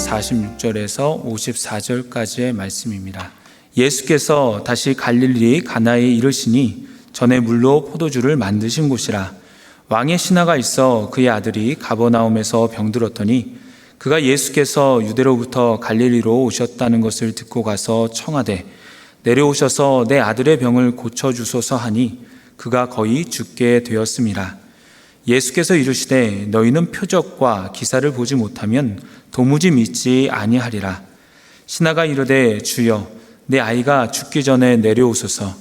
46절에서 54절까지의 말씀입니다. 예수께서 다시 갈릴리 가나에 이르시니 전에 물로 포도주를 만드신 곳이라. 왕의 신하가 있어 그의 아들이 가버나움에서 병들었더니 그가 예수께서 유대로부터 갈릴리로 오셨다는 것을 듣고 가서 청하되 내려오셔서 내 아들의 병을 고쳐주소서 하니 그가 거의 죽게 되었음이라. 예수께서 이르시되 너희는 표적과 기사를 보지 못하면 도무지 믿지 아니하리라. 신하가 이르되 주여 내 아이가 죽기 전에 내려오소서.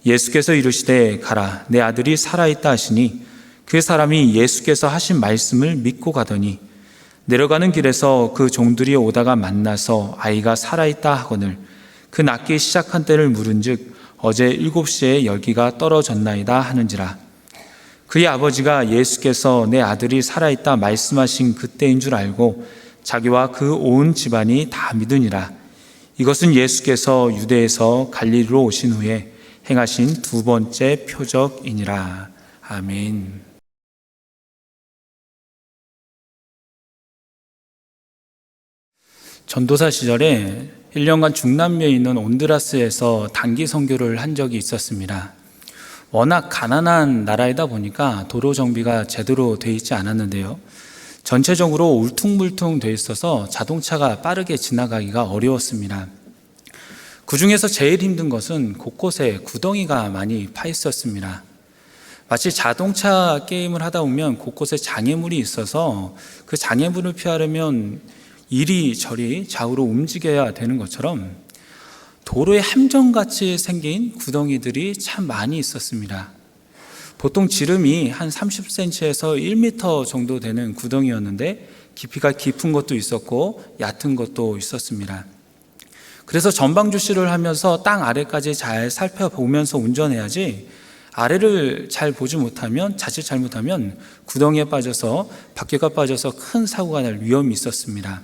예수께서 이르시되 가라 내 아들이 살아있다 하시니 그 사람이 예수께서 하신 말씀을 믿고 가더니 내려가는 길에서 그 종들이 오다가 만나서 아이가 살아있다 하거늘 그 낫기 시작한 때를 물은즉 어제 7시에 열기가 떨어졌나이다 하는지라. 그의 아버지가 예수께서 내 아들이 살아있다 말씀하신 그때인 줄 알고 자기와 그 온 집안이 다 믿으니라. 이것은 예수께서 유대에서 갈릴리로 오신 후에 행하신 두 번째 표적이니라. 아멘. 전도사 시절에 1년간 중남미에 있는 온두라스에서 단기 선교를 한 적이 있었습니다. 워낙 가난한 나라이다 보니까 도로 정비가 제대로 돼 있지 않았는데요. 전체적으로 울퉁불퉁 돼 있어서 자동차가 빠르게 지나가기가 어려웠습니다. 그 중에서 제일 힘든 것은 곳곳에 구덩이가 많이 파 있었습니다. 마치 자동차 게임을 하다 보면 곳곳에 장애물이 있어서 그 장애물을 피하려면 이리저리 좌우로 움직여야 되는 것처럼 도로에 함정같이 생긴 구덩이들이 참 많이 있었습니다. 보통 지름이 한 30cm에서 1m 정도 되는 구덩이였는데 깊이가 깊은 것도 있었고 얕은 것도 있었습니다. 그래서 전방주시를 하면서 땅 아래까지 잘 살펴보면서 운전해야지 아래를 잘 보지 못하면 자칫 잘못하면 구덩이에 빠져서 바퀴가 빠져서 큰 사고가 날 위험이 있었습니다.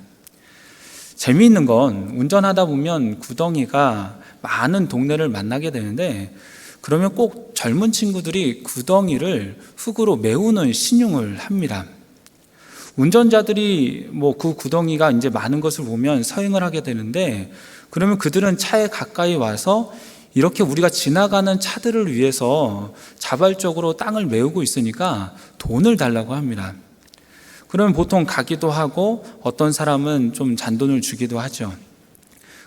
재미있는 건 운전하다 보면 구덩이가 많은 동네를 만나게 되는데 그러면 꼭 젊은 친구들이 구덩이를 흙으로 메우는 신용을 합니다. 운전자들이 그 구덩이가 이제 많은 것을 보면 서행을 하게 되는데 그러면 그들은 차에 가까이 와서 이렇게 우리가 지나가는 차들을 위해서 자발적으로 땅을 메우고 있으니까 돈을 달라고 합니다. 그러면 보통 가기도 하고 어떤 사람은 좀 잔돈을 주기도 하죠.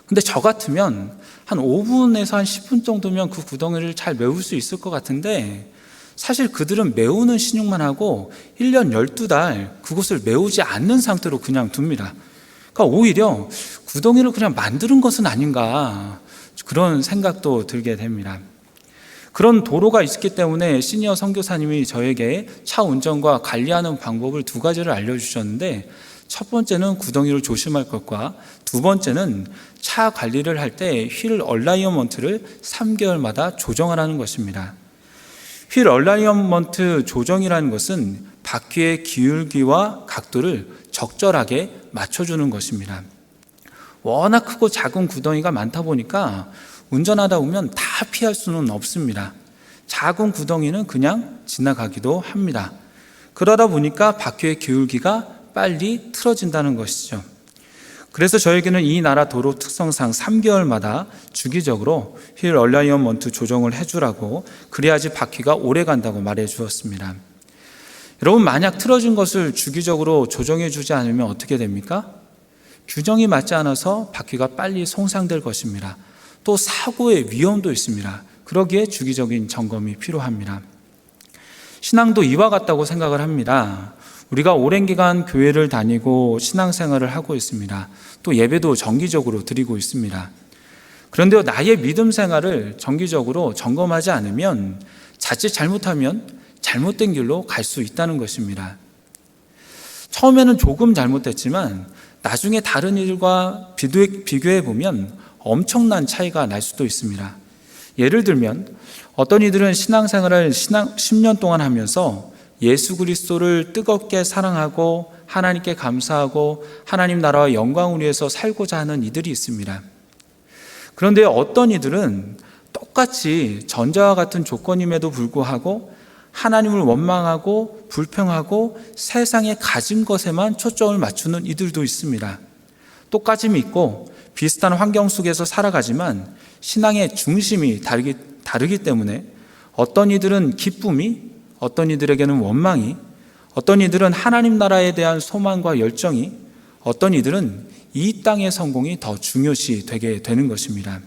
근데 저 같으면 한 5분에서 한 10분 정도면 그 구덩이를 잘 메울 수 있을 것 같은데 사실 그들은 메우는 신용만 하고 1년 12달 그곳을 메우지 않는 상태로 그냥 둡니다. 그러니까 오히려 구덩이를 그냥 만드는 것은 아닌가 그런 생각도 들게 됩니다. 그런 도로가 있기 때문에 시니어 선교사님이 저에게 차 운전과 관리하는 방법을 2가지를 알려주셨는데 첫 번째는 구덩이를 조심할 것과 두 번째는 차 관리를 할 때 휠 얼라이먼트를 3개월마다 조정하라는 것입니다. 휠 얼라이먼트 조정이라는 것은 바퀴의 기울기와 각도를 적절하게 맞춰주는 것입니다. 워낙 크고 작은 구덩이가 많다 보니까 운전하다 보면 다 피할 수는 없습니다. 작은 구덩이는 그냥 지나가기도 합니다. 그러다 보니까 바퀴의 기울기가 빨리 틀어진다는 것이죠. 그래서 저에게는 이 나라 도로 특성상 3개월마다 주기적으로 휠 얼라이먼트 조정을 해주라고 그래야지 바퀴가 오래 간다고 말해 주었습니다. 여러분 만약 틀어진 것을 주기적으로 조정해 주지 않으면 어떻게 됩니까? 규정이 맞지 않아서 바퀴가 빨리 손상될 것입니다. 또 사고의 위험도 있습니다. 그러기에 주기적인 점검이 필요합니다. 신앙도 이와 같다고 생각을 합니다. 우리가 오랜 기간 교회를 다니고 신앙생활을 하고 있습니다. 또 예배도 정기적으로 드리고 있습니다. 그런데 나의 믿음 생활을 정기적으로 점검하지 않으면 자칫 잘못하면 잘못된 길로 갈 수 있다는 것입니다. 처음에는 조금 잘못됐지만 나중에 다른 일과 비교해 보면 엄청난 차이가 날 수도 있습니다. 예를 들면 어떤 이들은 신앙생활을 10년 동안 하면서 예수 그리스도를 뜨겁게 사랑하고 하나님께 감사하고 하나님 나라와 영광을 위해서 살고자 하는 이들이 있습니다. 그런데 어떤 이들은 똑같이 전자와 같은 조건임에도 불구하고 하나님을 원망하고 불평하고 세상에 가진 것에만 초점을 맞추는 이들도 있습니다. 똑같이 믿고 비슷한 환경 속에서 살아가지만 신앙의 중심이 다르기 때문에 어떤 이들은 기쁨이, 어떤 이들에게는 원망이, 어떤 이들은 하나님 나라에 대한 소망과 열정이, 어떤 이들은 이 땅의 성공이 더 중요시 되게 되는 것입니다.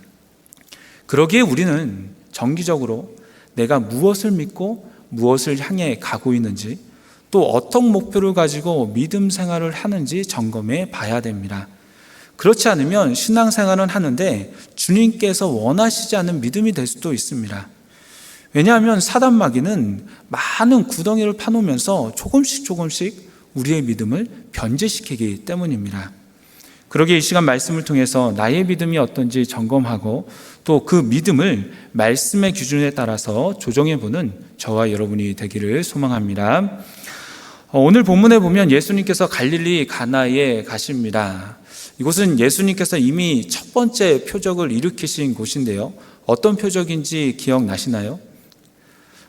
그러기에 우리는 정기적으로 내가 무엇을 믿고 무엇을 향해 가고 있는지, 또 어떤 목표를 가지고 믿음 생활을 하는지 점검해 봐야 됩니다. 그렇지 않으면 신앙생활은 하는데 주님께서 원하시지 않는 믿음이 될 수도 있습니다. 왜냐하면 사단 마귀는 많은 구덩이를 파놓으면서 조금씩 우리의 믿음을 변질시키기 때문입니다. 그러기에 이 시간 말씀을 통해서 나의 믿음이 어떤지 점검하고 또 그 믿음을 말씀의 기준에 따라서 조정해보는 저와 여러분이 되기를 소망합니다. 오늘 본문에 보면 예수님께서 갈릴리 가나에 가십니다. 이곳은 예수님께서 이미 첫 번째 표적을 일으키신 곳인데요. 어떤 표적인지 기억나시나요?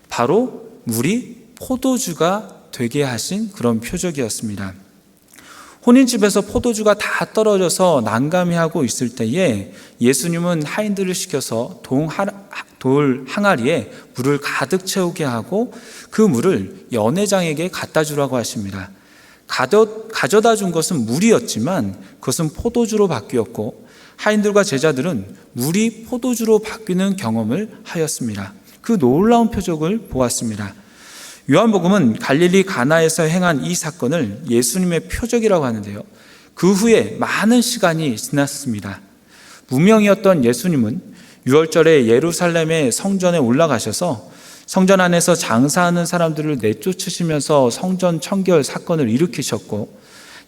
바로 물이 포도주가 되게 하신 그런 표적이었습니다. 혼인집에서 포도주가 다 떨어져서 난감해하고 있을 때에 예수님은 하인들을 시켜서 돌 항아리에 물을 가득 채우게 하고 그 물을 연회장에게 갖다 주라고 하십니다. 가져다 준 것은 물이었지만 그것은 포도주로 바뀌었고 하인들과 제자들은 물이 포도주로 바뀌는 경험을 하였습니다. 그 놀라운 표적을 보았습니다. 요한복음은 갈릴리 가나에서 행한 이 사건을 예수님의 표적이라고 하는데요. 그 후에 많은 시간이 지났습니다. 무명이었던 예수님은 6월절에 예루살렘의 성전에 올라가셔서 성전 안에서 장사하는 사람들을 내쫓으시면서 성전 청결 사건을 일으키셨고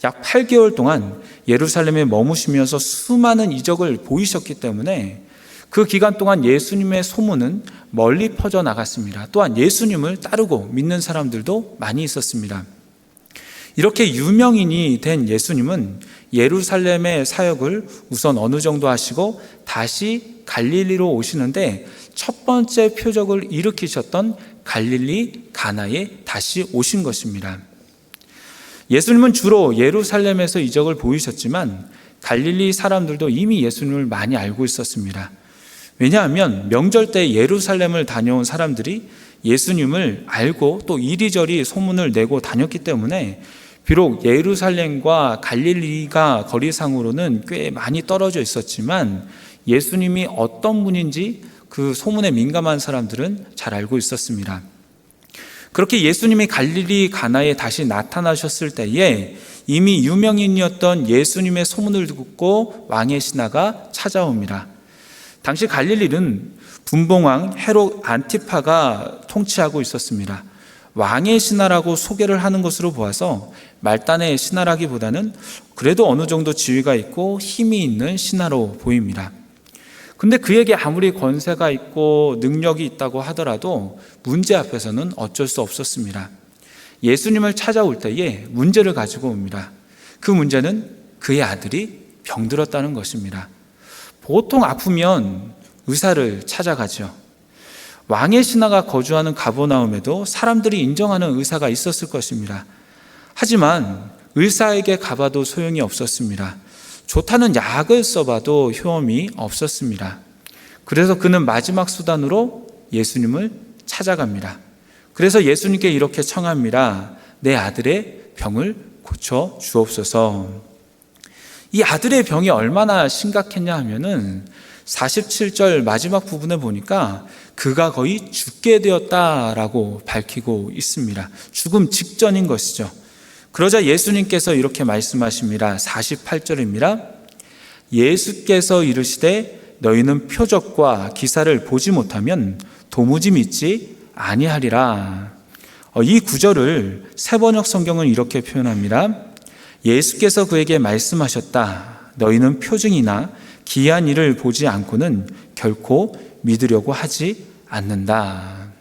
약 8개월 동안 예루살렘에 머무시면서 수많은 이적을 보이셨기 때문에 그 기간 동안 예수님의 소문은 멀리 퍼져나갔습니다. 또한 예수님을 따르고 믿는 사람들도 많이 있었습니다. 이렇게 유명인이 된 예수님은 예루살렘의 사역을 우선 어느 정도 하시고 다시 갈릴리로 오시는데 첫 번째 표적을 일으키셨던 갈릴리 가나에 다시 오신 것입니다. 예수님은 주로 예루살렘에서 이적을 보이셨지만 갈릴리 사람들도 이미 예수님을 많이 알고 있었습니다. 왜냐하면 명절 때 예루살렘을 다녀온 사람들이 예수님을 알고 또 이리저리 소문을 내고 다녔기 때문에 비록 예루살렘과 갈릴리가 거리상으로는 꽤 많이 떨어져 있었지만 예수님이 어떤 분인지 그 소문에 민감한 사람들은 잘 알고 있었습니다. 그렇게 예수님이 갈릴리 가나에 다시 나타나셨을 때에 이미 유명인이었던 예수님의 소문을 듣고 왕의 신하가 찾아옵니다. 당시 갈릴리는 분봉왕 헤롯 안티파가 통치하고 있었습니다. 왕의 신하라고 소개를 하는 것으로 보아서 말단의 신하라기보다는 그래도 어느 정도 지위가 있고 힘이 있는 신하로 보입니다. 근데 그에게 아무리 권세가 있고 능력이 있다고 하더라도 문제 앞에서는 어쩔 수 없었습니다. 예수님을 찾아올 때에 문제를 가지고 옵니다. 그 문제는 그의 아들이 병들었다는 것입니다. 보통 아프면 의사를 찾아가죠. 왕의 신하가 거주하는 가버나움에도 사람들이 인정하는 의사가 있었을 것입니다. 하지만 의사에게 가봐도 소용이 없었습니다. 좋다는 약을 써봐도 효험이 없었습니다. 그래서 그는 마지막 수단으로 예수님을 찾아갑니다. 그래서 예수님께 이렇게 청합니다. 내 아들의 병을 고쳐 주옵소서. 이 아들의 병이 얼마나 심각했냐 하면은 47절 마지막 부분에 보니까 그가 거의 죽게 되었다라고 밝히고 있습니다. 죽음 직전인 것이죠. 그러자 예수님께서 이렇게 말씀하십니다. 48절입니다. 예수께서 이르시되 너희는 표적과 기사를 보지 못하면 도무지 믿지 아니하리라. 이 구절을 세번역 성경은 이렇게 표현합니다. 예수께서 그에게 말씀하셨다. 너희는 표징이나 기이한 일을 보지 않고는 결코 믿으려고 하지 않는다.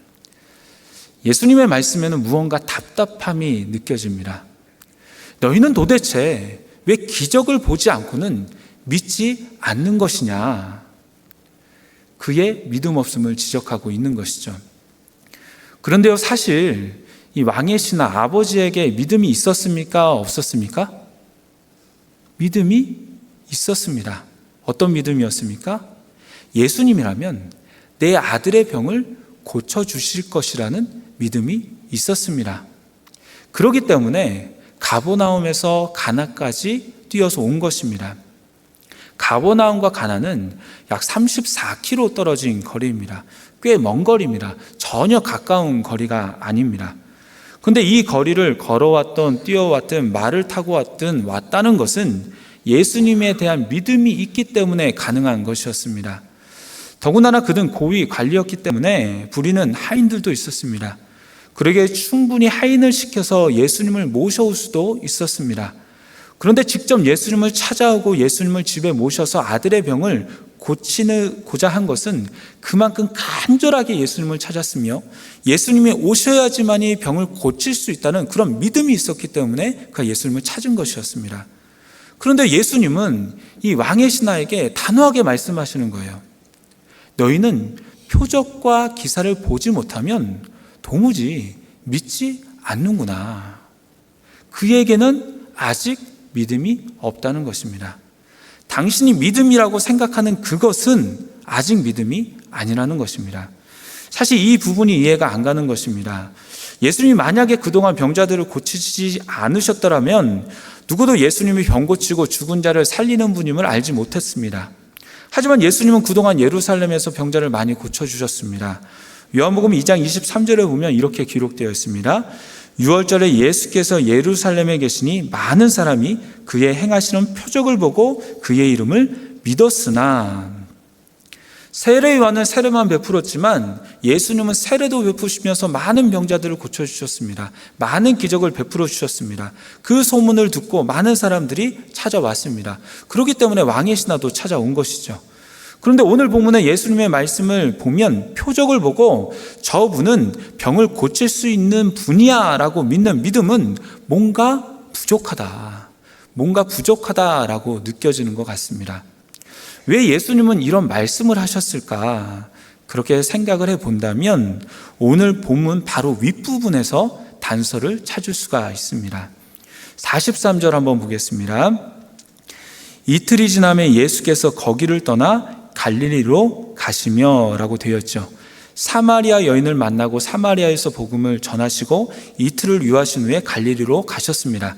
예수님의 말씀에는 무언가 답답함이 느껴집니다. 너희는 도대체 왜 기적을 보지 않고는 믿지 않는 것이냐? 그의 믿음 없음을 지적하고 있는 것이죠. 그런데요, 사실 이 왕의 신하 아버지에게 믿음이 있었습니까? 없었습니까? 믿음이 있었습니다. 어떤 믿음이었습니까? 예수님이라면 내 아들의 병을 고쳐주실 것이라는 믿음이 있었습니다. 그렇기 때문에 가버나움에서 가나까지 뛰어서 온 것입니다. 가버나움과 가나는 약 34km 떨어진 거리입니다. 꽤 먼 거리입니다. 전혀 가까운 거리가 아닙니다. 그런데 이 거리를 걸어왔든 뛰어왔든 말을 타고 왔다는 것은 예수님에 대한 믿음이 있기 때문에 가능한 것이었습니다. 더군다나 그는 고위 관리였기 때문에 부리는 하인들도 있었습니다. 그러기에 충분히 하인을 시켜서 예수님을 모셔올 수도 있었습니다. 그런데 직접 예수님을 찾아오고 예수님을 집에 모셔서 아들의 병을 고치고자 한 것은 그만큼 간절하게 예수님을 찾았으며 예수님이 오셔야지만이 병을 고칠 수 있다는 그런 믿음이 있었기 때문에 그가 예수님을 찾은 것이었습니다. 그런데 예수님은 이 왕의 신하에게 단호하게 말씀하시는 거예요. 너희는 표적과 기사를 보지 못하면 도무지 믿지 않는구나. 그에게는 아직 믿음이 없다는 것입니다. 당신이 믿음이라고 생각하는 그것은 아직 믿음이 아니라는 것입니다. 사실 이 부분이 이해가 안 가는 것입니다. 예수님이 만약에 그동안 병자들을 고치지 않으셨더라면 누구도 예수님이 병 고치고 죽은 자를 살리는 분임을 알지 못했습니다. 하지만 예수님은 그동안 예루살렘에서 병자를 많이 고쳐주셨습니다. 요한복음 2장 23절에 보면 이렇게 기록되어 있습니다. 6월절에 예수께서 예루살렘에 계시니 많은 사람이 그의 행하시는 표적을 보고 그의 이름을 믿었으나, 세례요한은 세례만 베풀었지만 예수님은 세례도 베푸시면서 많은 병자들을 고쳐주셨습니다. 많은 기적을 베풀어 주셨습니다. 그 소문을 듣고 많은 사람들이 찾아왔습니다. 그렇기 때문에 왕의 신하도 찾아온 것이죠. 그런데 오늘 본문의 예수님의 말씀을 보면 표적을 보고 저분은 병을 고칠 수 있는 분이야 라고 믿는 믿음은 뭔가 부족하다라고 느껴지는 것 같습니다. 왜 예수님은 이런 말씀을 하셨을까? 그렇게 생각을 해본다면 오늘 본문 바로 윗부분에서 단서를 찾을 수가 있습니다. 43절 한번 보겠습니다. 이틀이 지나면 예수께서 거기를 떠나 갈릴리로 가시며 라고 되어 있죠. 사마리아 여인을 만나고 사마리아에서 복음을 전하시고 이틀을 유하신 후에 갈릴리로 가셨습니다.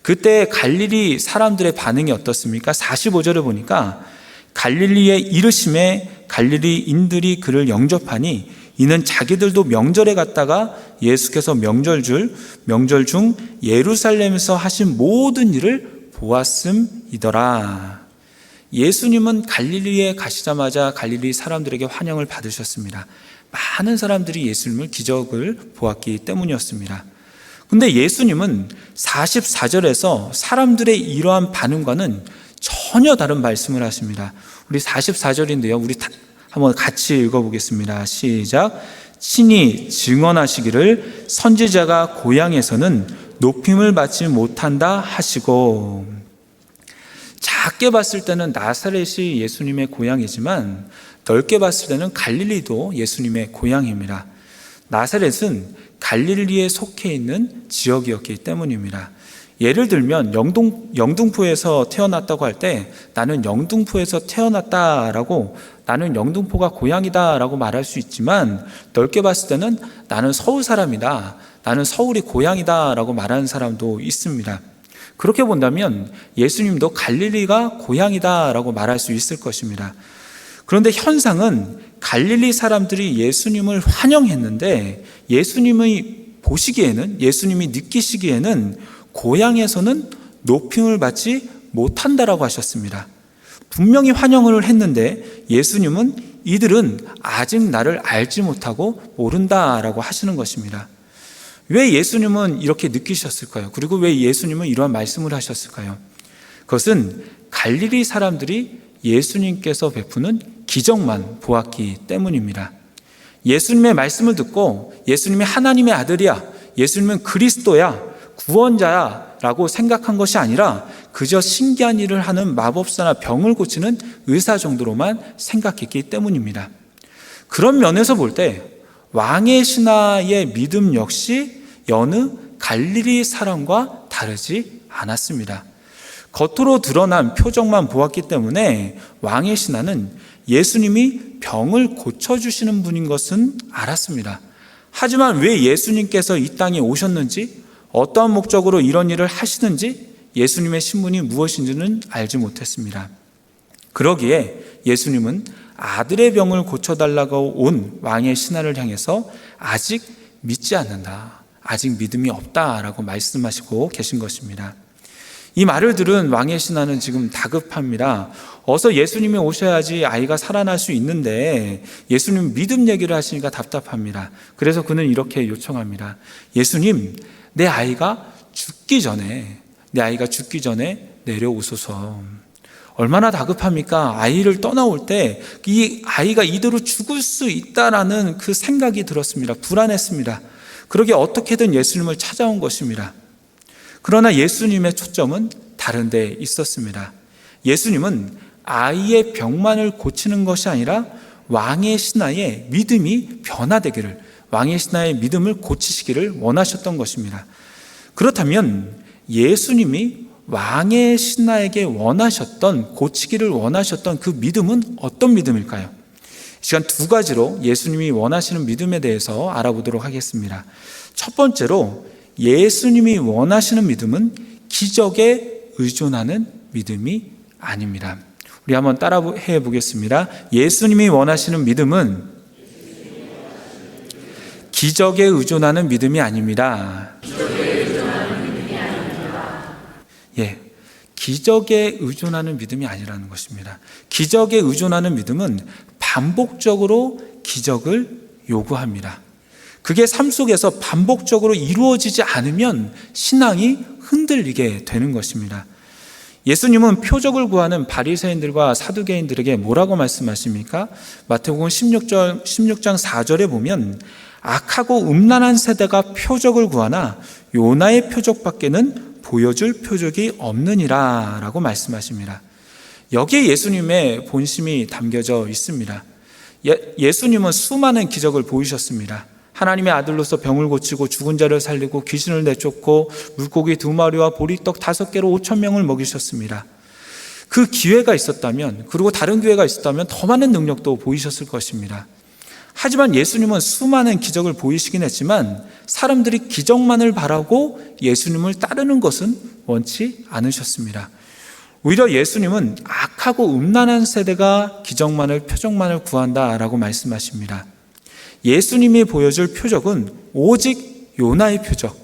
그때 갈릴리 사람들의 반응이 어떻습니까? 45절에 보니까 갈릴리에 이르심에 갈릴리인들이 그를 영접하니 이는 자기들도 명절에 갔다가 예수께서 명절 중 예루살렘에서 하신 모든 일을 보았음이더라. 예수님은 갈릴리에 가시자마자 갈릴리 사람들에게 환영을 받으셨습니다. 많은 사람들이 예수님을 기적을 보았기 때문이었습니다. 그런데 예수님은 44절에서 사람들의 이러한 반응과는 전혀 다른 말씀을 하십니다. 우리 44절인데요. 우리 한번 같이 읽어보겠습니다. 시작. 친히 증언하시기를 선지자가 고향에서는 높임을 받지 못한다 하시고, 작게 봤을 때는 나사렛이 예수님의 고향이지만 넓게 봤을 때는 갈릴리도 예수님의 고향입니다. 나사렛은 갈릴리에 속해 있는 지역이었기 때문입니다. 예를 들면 영등포에서 태어났다고 할 때 나는 영등포에서 태어났다라고, 나는 영등포가 고향이다라고 말할 수 있지만 넓게 봤을 때는 나는 서울 사람이다, 나는 서울이 고향이다라고 말하는 사람도 있습니다. 그렇게 본다면 예수님도 갈릴리가 고향이다라고 말할 수 있을 것입니다. 그런데 현상은 갈릴리 사람들이 예수님을 환영했는데 예수님이 보시기에는, 예수님이 느끼시기에는 고향에서는 높임을 받지 못한다라고 하셨습니다. 분명히 환영을 했는데 예수님은 이들은 아직 나를 알지 못하고 모른다라고 하시는 것입니다. 왜 예수님은 이렇게 느끼셨을까요? 그리고 왜 예수님은 이러한 말씀을 하셨을까요? 그것은 갈릴리 사람들이 예수님께서 베푸는 기적만 보았기 때문입니다. 예수님의 말씀을 듣고 예수님이 하나님의 아들이야, 예수님은 그리스도야, 구원자야 라고 생각한 것이 아니라 그저 신기한 일을 하는 마법사나 병을 고치는 의사 정도로만 생각했기 때문입니다. 그런 면에서 볼 때 왕의 신하의 믿음 역시 여느 갈릴리 사람과 다르지 않았습니다. 겉으로 드러난 표정만 보았기 때문에 왕의 신하는 예수님이 병을 고쳐주시는 분인 것은 알았습니다. 하지만 왜 예수님께서 이 땅에 오셨는지, 어떠한 목적으로 이런 일을 하시는지 예수님의 신분이 무엇인지는 알지 못했습니다. 그러기에 예수님은 아들의 병을 고쳐달라고 온 왕의 신하를 향해서 아직 믿지 않는다, 아직 믿음이 없다라고 말씀하시고 계신 것입니다. 이 말을 들은 왕의 신하는 지금 다급합니다. 어서 예수님이 오셔야지 아이가 살아날 수 있는데 예수님 믿음 얘기를 하시니까 답답합니다. 그래서 그는 이렇게 요청합니다. 예수님, 내 아이가 죽기 전에 내려오소서. 얼마나 다급합니까? 아이를 떠나올 때 이 아이가 이대로 죽을 수 있다라는 그 생각이 들었습니다. 불안했습니다. 그러게 어떻게든 예수님을 찾아온 것입니다. 그러나 예수님의 초점은 다른 데 있었습니다. 예수님은 아이의 병만을 고치는 것이 아니라 왕의 신하의 믿음이 변화되기를, 왕의 신하의 믿음을 고치시기를 원하셨던 것입니다. 그렇다면 예수님이 왕의 신하에게 고치기를 원하셨던 그 믿음은 어떤 믿음일까요? 이 시간 두 가지로 예수님이 원하시는 믿음에 대해서 알아보도록 하겠습니다. 첫 번째로 예수님이 원하시는 믿음은 기적에 의존하는 믿음이 아닙니다. 우리 한번 따라해 보겠습니다. 예수님이 원하시는 믿음은 기적에 의존하는 믿음이 아닙니다. 기적에 의존하는 믿음이 아니라는 것입니다. 기적에 의존하는 믿음은 반복적으로 기적을 요구합니다. 그게 삶 속에서 반복적으로 이루어지지 않으면 신앙이 흔들리게 되는 것입니다. 예수님은 표적을 구하는 바리새인들과 사두개인들에게 뭐라고 말씀하십니까? 마태복음 16장 4절에 보면 악하고 음란한 세대가 표적을 구하나 요나의 표적밖에는 보여줄 표적이 없느니라 라고 말씀하십니다. 여기에 예수님의 본심이 담겨져 있습니다. 예수님은 수많은 기적을 보이셨습니다. 하나님의 아들로서 병을 고치고 죽은 자를 살리고 귀신을 내쫓고 물고기 2마리와 보리떡 5개로 5,000명을 먹이셨습니다. 그 기회가 있었다면, 그리고 다른 기회가 있었다면 더 많은 능력도 보이셨을 것입니다. 하지만 예수님은 수많은 기적을 보이시긴 했지만 사람들이 기적만을 바라고 예수님을 따르는 것은 원치 않으셨습니다. 오히려 예수님은 악하고 음란한 세대가 표적만을 구한다라고 말씀하십니다. 예수님이 보여줄 표적은 오직 요나의 표적,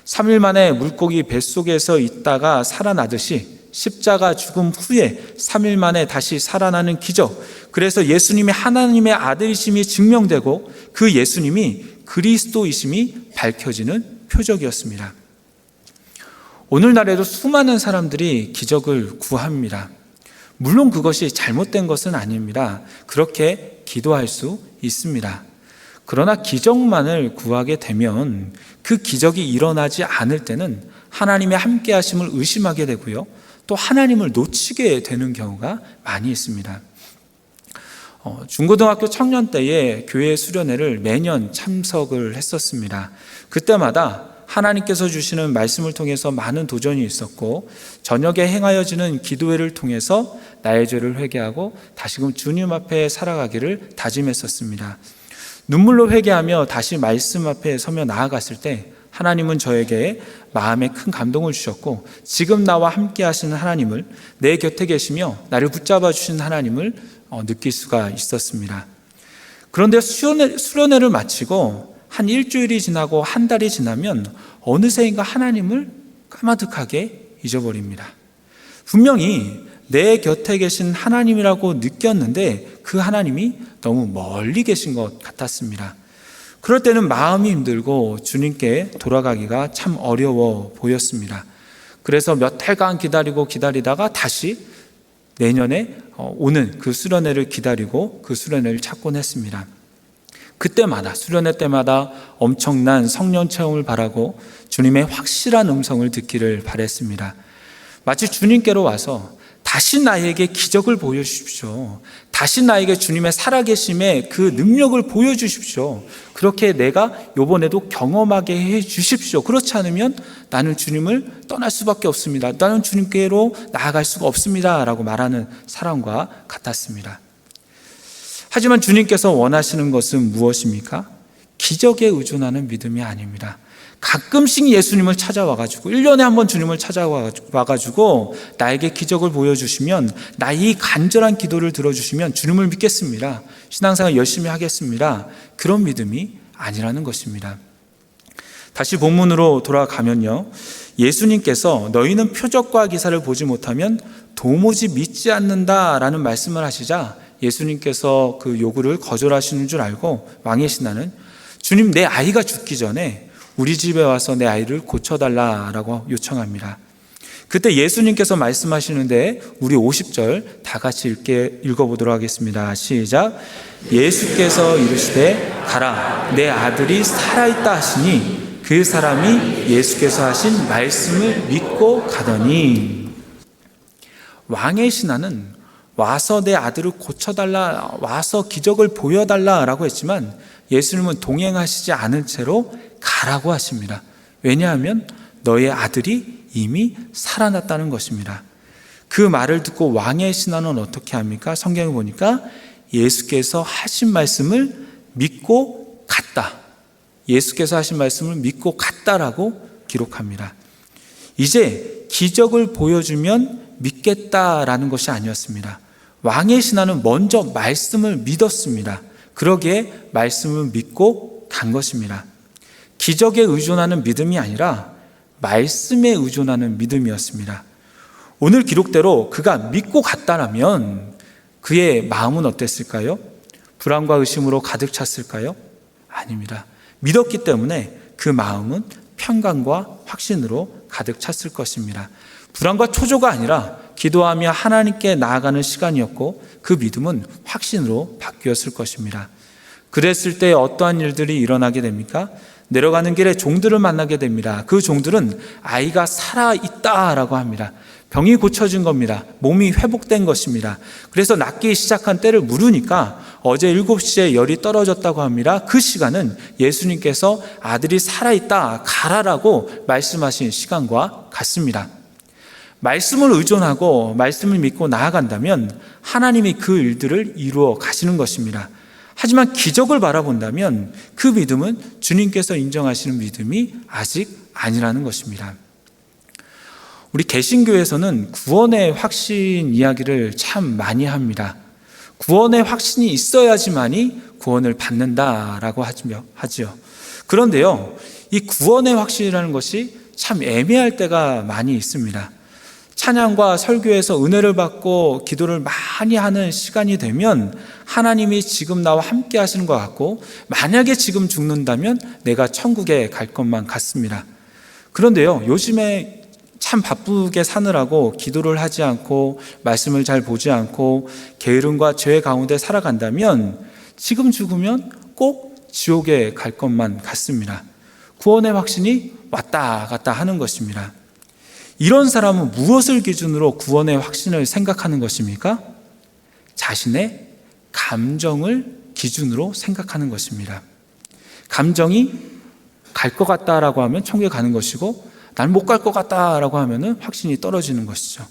3일 만에 물고기 뱃속에서 있다가 살아나듯이 십자가 죽음 후에 3일 만에 다시 살아나는 기적, 그래서 예수님이 하나님의 아들이심이 증명되고 그 예수님이 그리스도이심이 밝혀지는 표적이었습니다. 오늘날에도 수많은 사람들이 기적을 구합니다. 물론 그것이 잘못된 것은 아닙니다. 그렇게 기도할 수 있습니다. 그러나 기적만을 구하게 되면 그 기적이 일어나지 않을 때는 하나님의 함께 하심을 의심하게 되고요, 또 하나님을 놓치게 되는 경우가 많이 있습니다. 중고등학교 청년 때에 교회 수련회를 매년 참석을 했었습니다. 그때마다 하나님께서 주시는 말씀을 통해서 많은 도전이 있었고, 저녁에 행하여지는 기도회를 통해서 나의 죄를 회개하고 다시금 주님 앞에 살아가기를 다짐했었습니다. 눈물로 회개하며 다시 말씀 앞에 서며 나아갔을 때 하나님은 저에게 마음에 큰 감동을 주셨고, 지금 나와 함께 하시는 하나님을, 내 곁에 계시며 나를 붙잡아 주신 하나님을 느낄 수가 있었습니다. 그런데 수련회를 마치고 한 일주일이 지나고 한 달이 지나면 어느새인가 하나님을 까마득하게 잊어버립니다. 분명히 내 곁에 계신 하나님이라고 느꼈는데 그 하나님이 너무 멀리 계신 것 같았습니다. 그럴 때는 마음이 힘들고 주님께 돌아가기가 참 어려워 보였습니다. 그래서 몇 달간 기다리다가 다시 내년에 오는 그 수련회를 기다리고 그 수련회를 찾곤 했습니다. 그때마다, 수련회 때마다 엄청난 성령 체험을 바라고 주님의 확실한 음성을 듣기를 바랬습니다. 마치 주님께로 와서 다시 나에게 기적을 보여주십시오. 다시 나에게 주님의 살아계심의 그 능력을 보여주십시오. 그렇게 내가 이번에도 경험하게 해주십시오. 그렇지 않으면 나는 주님을 떠날 수밖에 없습니다. 나는 주님께로 나아갈 수가 없습니다 라고 말하는 사람과 같았습니다. 하지만 주님께서 원하시는 것은 무엇입니까? 기적에 의존하는 믿음이 아닙니다. 가끔씩 예수님을 찾아와가지고 1년에 한 번 주님을 찾아와가지고 나에게 기적을 보여주시면, 나의 간절한 기도를 들어주시면 주님을 믿겠습니다, 신앙생활 열심히 하겠습니다, 그런 믿음이 아니라는 것입니다. 다시 본문으로 돌아가면요, 예수님께서 너희는 표적과 기사를 보지 못하면 도무지 믿지 않는다라는 말씀을 하시자 예수님께서 그 요구를 거절하시는 줄 알고 왕의 신하는 주님, 내 아이가 죽기 전에 우리 집에 와서 내 아이를 고쳐달라라고 요청합니다. 그때 예수님께서 말씀하시는데 우리 50절 다 같이 읽어보도록 하겠습니다. 시작. 예수께서 이르시되 가라, 내 아들이 살아있다 하시니 그 사람이 예수께서 하신 말씀을 믿고 가더니. 왕의 신하는 와서 내 아들을 고쳐달라, 와서 기적을 보여달라라고 했지만 예수님은 동행하시지 않은 채로 가라고 하십니다. 왜냐하면 너의 아들이 이미 살아났다는 것입니다. 그 말을 듣고 왕의 신하는 어떻게 합니까? 성경에 보니까 예수께서 하신 말씀을 믿고 갔다. 예수께서 하신 말씀을 믿고 갔다라고 기록합니다. 이제 기적을 보여주면 믿겠다라는 것이 아니었습니다. 왕의 신하는 먼저 말씀을 믿었습니다. 그러기에 말씀을 믿고 간 것입니다. 기적에 의존하는 믿음이 아니라 말씀에 의존하는 믿음이었습니다. 오늘 기록대로 그가 믿고 갔다라면 그의 마음은 어땠을까요? 불안과 의심으로 가득 찼을까요? 아닙니다. 믿었기 때문에 그 마음은 평강과 확신으로 가득 찼을 것입니다. 불안과 초조가 아니라 기도하며 하나님께 나아가는 시간이었고 그 믿음은 확신으로 바뀌었을 것입니다. 그랬을 때 어떠한 일들이 일어나게 됩니까? 내려가는 길에 종들을 만나게 됩니다. 그 종들은 아이가 살아있다라고 합니다. 병이 고쳐진 겁니다. 몸이 회복된 것입니다. 그래서 낫기 시작한 때를 물으니까 어제 7시에 열이 떨어졌다고 합니다. 그 시간은 예수님께서 아들이 살아있다, 가라라고 말씀하신 시간과 같습니다. 말씀을 의존하고 말씀을 믿고 나아간다면 하나님이 그 일들을 이루어 가시는 것입니다. 하지만 기적을 바라본다면 그 믿음은 주님께서 인정하시는 믿음이 아직 아니라는 것입니다. 우리 개신교에서는 구원의 확신 이야기를 참 많이 합니다. 구원의 확신이 있어야지만이 구원을 받는다라고 하지요. 그런데요, 이 구원의 확신이라는 것이 참 애매할 때가 많이 있습니다. 찬양과 설교에서 은혜를 받고 기도를 많이 하는 시간이 되면 하나님이 지금 나와 함께 하시는 것 같고, 만약에 지금 죽는다면 내가 천국에 갈 것만 같습니다. 그런데요, 요즘에 참 바쁘게 사느라고 기도를 하지 않고 말씀을 잘 보지 않고 게으름과 죄 가운데 살아간다면 지금 죽으면 꼭 지옥에 갈 것만 같습니다. 구원의 확신이 왔다 갔다 하는 것입니다. 이런 사람은 무엇을 기준으로 구원의 확신을 생각하는 것입니까? 자신의 감정을 기준으로 생각하는 것입니다. 감정이 갈 것 같다라고 하면 천국에 가는 것이고, 난 못 갈 것 같다라고 하면 확신이 떨어지는 것이죠.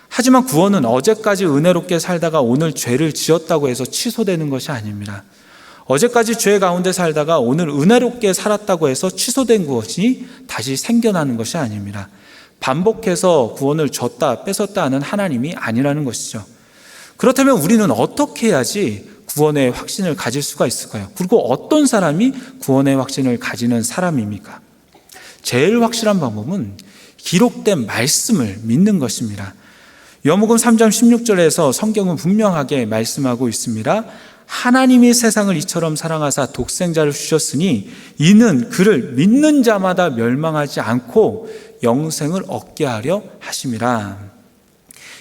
하지만 구원은 어제까지 은혜롭게 살다가 오늘 죄를 지었다고 해서 취소되는 것이 아닙니다. 어제까지 죄 가운데 살다가 오늘 은혜롭게 살았다고 해서 취소된 것이 다시 생겨나는 것이 아닙니다. 반복해서 구원을 줬다 뺏었다 하는 하나님이 아니라는 것이죠. 그렇다면 우리는 어떻게 해야지 구원의 확신을 가질 수가 있을까요? 그리고 어떤 사람이 구원의 확신을 가지는 사람입니까? 제일 확실한 방법은 기록된 말씀을 믿는 것입니다. 요한복음 3장 16절에서 성경은 분명하게 말씀하고 있습니다. 하나님이 세상을 이처럼 사랑하사 독생자를 주셨으니 이는 그를 믿는 자마다 멸망하지 않고 영생을 얻게 하려 하심이라.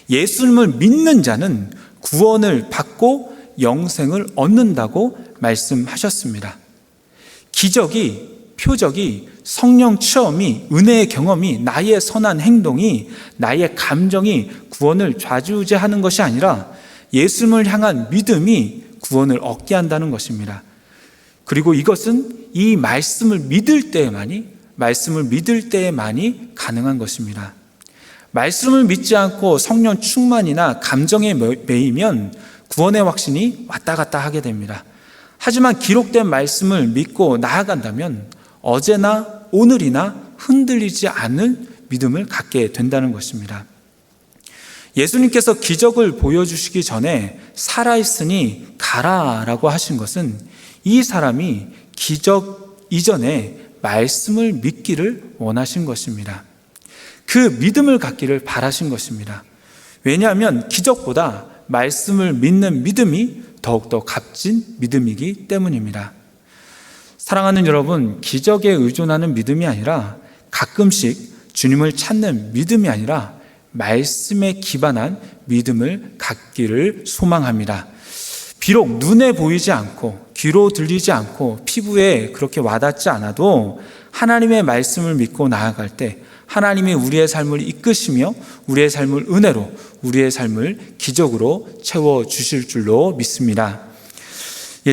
예수님을 믿는 자는 구원을 받고 영생을 얻는다고 말씀하셨습니다. 기적이 표적이, 성령 체험이, 은혜의 경험이, 나의 선한 행동이, 나의 감정이 구원을 좌지우지하는 것이 아니라 예수님을 향한 믿음이 구원을 얻게 한다는 것입니다. 그리고 이것은 이 말씀을 믿을 때에만이 가능한 것입니다. 말씀을 믿지 않고 성령 충만이나 감정에 매이면 구원의 확신이 왔다 갔다 하게 됩니다. 하지만 기록된 말씀을 믿고 나아간다면 어제나 오늘이나 흔들리지 않는 믿음을 갖게 된다는 것입니다. 예수님께서 기적을 보여주시기 전에 살아있으니 가라라고 하신 것은 이 사람이 기적 이전에 말씀을 믿기를 원하신 것입니다. 그 믿음을 갖기를 바라신 것입니다. 왜냐하면 기적보다 말씀을 믿는 믿음이 더욱더 값진 믿음이기 때문입니다. 사랑하는 여러분, 기적에 의존하는 믿음이 아니라 가끔씩 주님을 찾는 믿음이 아니라 말씀에 기반한 믿음을 갖기를 소망합니다. 비록 눈에 보이지 않고 귀로 들리지 않고 피부에 그렇게 와닿지 않아도 하나님의 말씀을 믿고 나아갈 때 하나님이 우리의 삶을 이끄시며 우리의 삶을 은혜로, 우리의 삶을 기적으로 채워주실 줄로 믿습니다.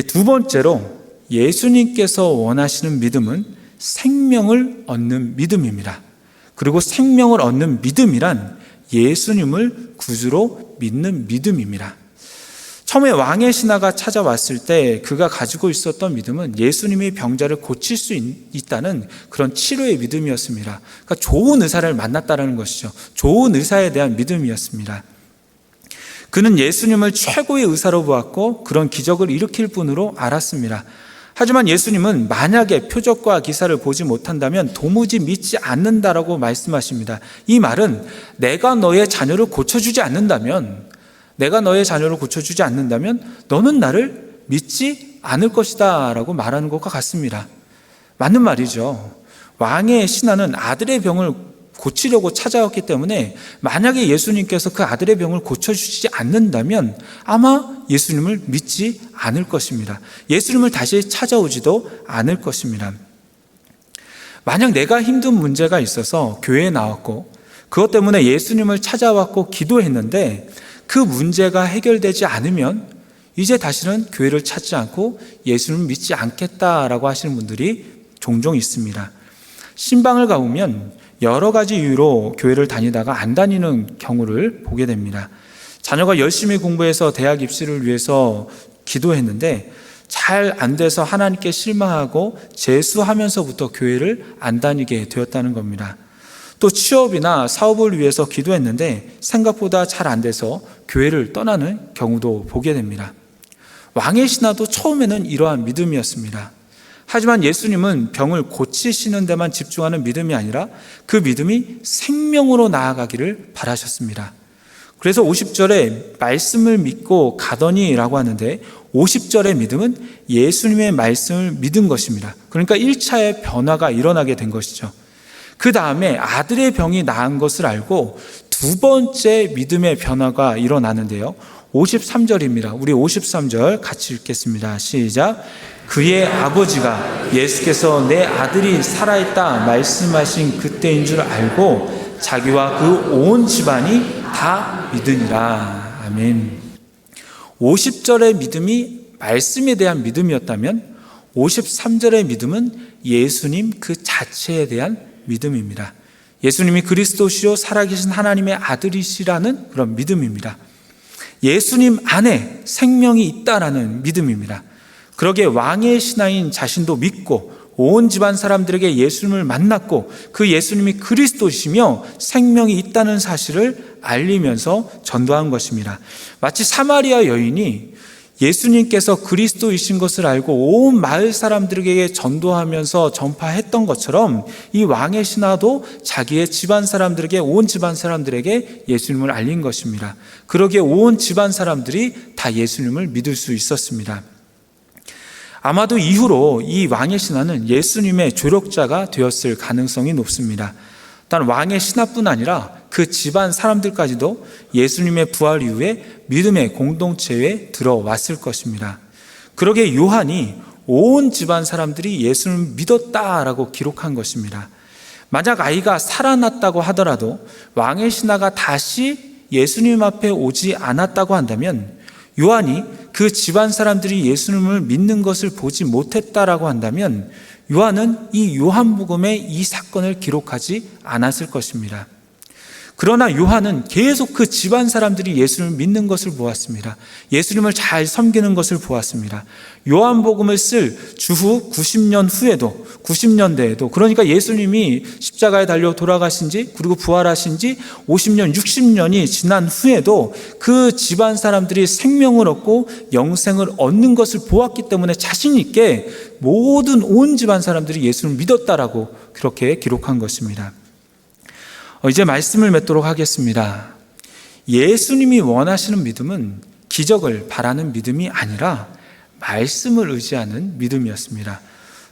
두 번째로 예수님께서 원하시는 믿음은 생명을 얻는 믿음입니다. 그리고 생명을 얻는 믿음이란 예수님을 구주로 믿는 믿음입니다. 처음에 왕의 신하가 찾아왔을 때 그가 가지고 있었던 믿음은 예수님이 병자를 고칠 수 있다는 그런 치료의 믿음이었습니다. 그러니까 좋은 의사를 만났다는 것이죠. 좋은 의사에 대한 믿음이었습니다. 그는 예수님을 최고의 의사로 보았고 그런 기적을 일으킬 분으로 알았습니다. 하지만 예수님은 만약에 표적과 기사를 보지 못한다면 도무지 믿지 않는다라고 말씀하십니다. 이 말은 내가 너의 자녀를 고쳐주지 않는다면 너는 나를 믿지 않을 것이다 라고 말하는 것과 같습니다. 맞는 말이죠. 왕의 신하는 아들의 병을 고치려고 찾아왔기 때문에 만약에 예수님께서 그 아들의 병을 고쳐주시지 않는다면 아마 예수님을 믿지 않을 것입니다. 예수님을 다시 찾아오지도 않을 것입니다. 만약 내가 힘든 문제가 있어서 교회에 나왔고 그것 때문에 예수님을 찾아왔고 기도했는데 그 문제가 해결되지 않으면 이제 다시는 교회를 찾지 않고 예수님을 믿지 않겠다라고 하시는 분들이 종종 있습니다. 신방을 가보면 여러 가지 이유로 교회를 다니다가 안 다니는 경우를 보게 됩니다. 자녀가 열심히 공부해서 대학 입시를 위해서 기도했는데 잘 안 돼서 하나님께 실망하고 재수하면서부터 교회를 안 다니게 되었다는 겁니다. 또 취업이나 사업을 위해서 기도했는데 생각보다 잘 안 돼서 교회를 떠나는 경우도 보게 됩니다. 왕의 신하도 처음에는 이러한 믿음이었습니다. 하지만 예수님은 병을 고치시는 데만 집중하는 믿음이 아니라 그 믿음이 생명으로 나아가기를 바라셨습니다. 그래서 50절에 말씀을 믿고 가더니 라고 하는데 50절의 믿음은 예수님의 말씀을 믿은 것입니다. 그러니까 1차의 변화가 일어나게 된 것이죠. 그 다음에 아들의 병이 나은 것을 알고 두 번째 믿음의 변화가 일어나는데요. 53절입니다. 우리 53절 같이 읽겠습니다. 시작. 그의 아버지가 예수께서 내 아들이 살아있다 말씀하신 그때인 줄 알고 자기와 그 온 집안이 다 믿으니라. 아멘. 50절의 믿음이 말씀에 대한 믿음이었다면 53절의 믿음은 예수님 그 자체에 대한 믿음입니다. 예수님이 그리스도시요 살아계신 하나님의 아들이시라는 그런 믿음입니다. 예수님 안에 생명이 있다라는 믿음입니다. 그러기에 왕의 신하인 자신도 믿고 온 집안 사람들에게 예수님을 만났고 그 예수님이 그리스도시며 생명이 있다는 사실을 알리면서 전도한 것입니다. 마치 사마리아 여인이 예수님께서 그리스도이신 것을 알고 온 마을 사람들에게 전도하면서 전파했던 것처럼 이 왕의 신하도 자기의 집안 사람들에게, 온 집안 사람들에게 예수님을 알린 것입니다. 그러기에 온 집안 사람들이 다 예수님을 믿을 수 있었습니다. 아마도 이후로 이 왕의 신하는 예수님의 조력자가 되었을 가능성이 높습니다. 단 왕의 신하뿐 아니라 그 집안 사람들까지도 예수님의 부활 이후에 믿음의 공동체에 들어왔을 것입니다. 그러기에 요한이 온 집안 사람들이 예수를 믿었다라고 기록한 것입니다. 만약 아이가 살아났다고 하더라도 왕의 신하가 다시 예수님 앞에 오지 않았다고 한다면, 요한이 그 집안 사람들이 예수님을 믿는 것을 보지 못했다라고 한다면, 요한은 이 요한복음에 이 사건을 기록하지 않았을 것입니다. 그러나 요한은 계속 그 집안 사람들이 예수님을 믿는 것을 보았습니다. 예수님을 잘 섬기는 것을 보았습니다. 요한복음을 쓸 주후 90년 후에도, 90년대에도, 그러니까 예수님이 십자가에 달려 돌아가신 지, 그리고 부활하신 지 50년, 60년이 지난 후에도 그 집안 사람들이 생명을 얻고 영생을 얻는 것을 보았기 때문에 자신 있게 모든 온 집안 사람들이 예수님을 믿었다라고 그렇게 기록한 것입니다. 이제 말씀을 맺도록 하겠습니다. 예수님이 원하시는 믿음은 기적을 바라는 믿음이 아니라 말씀을 의지하는 믿음이었습니다.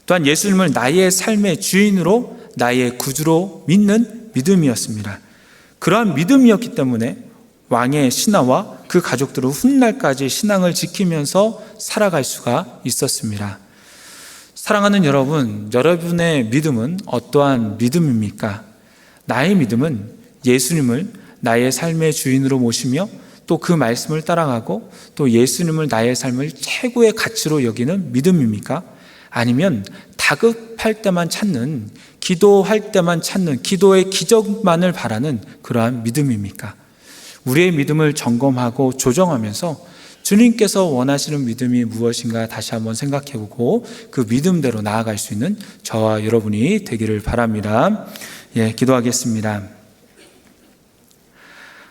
또한 예수님을 나의 삶의 주인으로, 나의 구주로 믿는 믿음이었습니다. 그러한 믿음이었기 때문에 왕의 신하와 그 가족들은 훗날까지 신앙을 지키면서 살아갈 수가 있었습니다. 사랑하는 여러분, 여러분의 믿음은 어떠한 믿음입니까? 나의 믿음은 예수님을 나의 삶의 주인으로 모시며 또 그 말씀을 따라가고 또 예수님을 나의 삶을 최고의 가치로 여기는 믿음입니까? 아니면 다급할 때만 찾는, 기도할 때만 찾는, 기도의 기적만을 바라는 그러한 믿음입니까? 우리의 믿음을 점검하고 조정하면서 주님께서 원하시는 믿음이 무엇인가 다시 한번 생각해보고 그 믿음대로 나아갈 수 있는 저와 여러분이 되기를 바랍니다. 기도하겠습니다.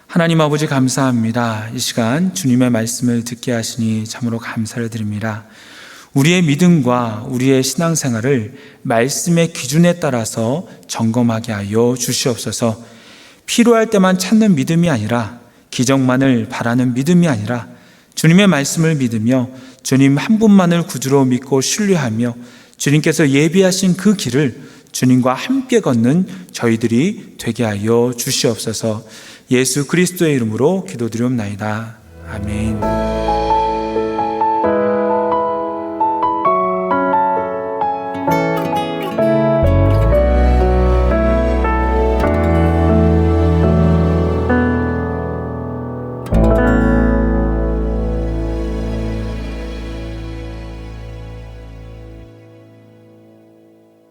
하나님 아버지, 감사합니다. 이 시간 주님의 말씀을 듣게 하시니 참으로 감사를 드립니다. 우리의 믿음과 우리의 신앙생활을 말씀의 기준에 따라서 점검하게 하여 주시옵소서. 필요할 때만 찾는 믿음이 아니라, 기적만을 바라는 믿음이 아니라 주님의 말씀을 믿으며 주님 한 분만을 구주로 믿고 신뢰하며 주님께서 예비하신 그 길을 주님과 함께 걷는 저희들이 되게 하여 주시옵소서. 예수 그리스도의 이름으로 기도드리옵나이다. 아멘.